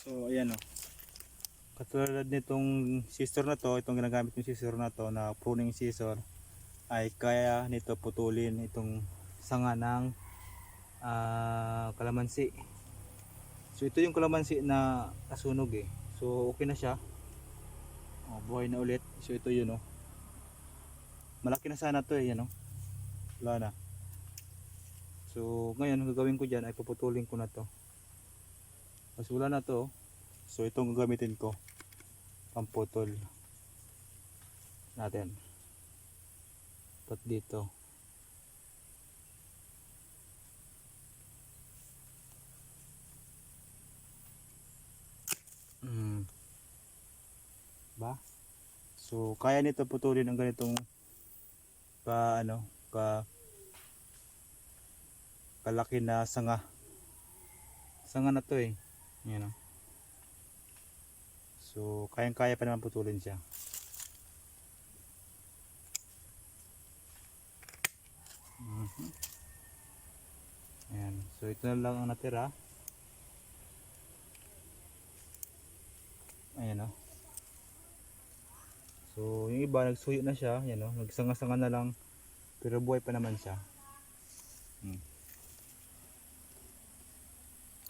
So ayan o. Katulad nitong scissor na to, itong ginagamit yung scissor na to na pruning scissor, ay kaya nito putulin itong sanga ng kalamansi. So ito yung kalamansi na nasunog eh. So okay na siya. Buhay na ulit. So ito yun oh. Malaki na sana to eh, yan oh. Wala na. So ngayon gagawin ko dyan ay puputulin ko na to. Kasi wala na to. So itong gagamitin ko pamputol natin. Pat dito. Ba? So kaya nito putulin ang ganitong kalaki na sanga. Sanga na to eh. Yan oh. So kayang-kaya pa naman putulin siya. Ayan. So ito na lang ang natira. Ayan oh. So yung iba nagsuyo na siya, yan oh, nagsanga-sanga na lang pero buhay pa naman siya.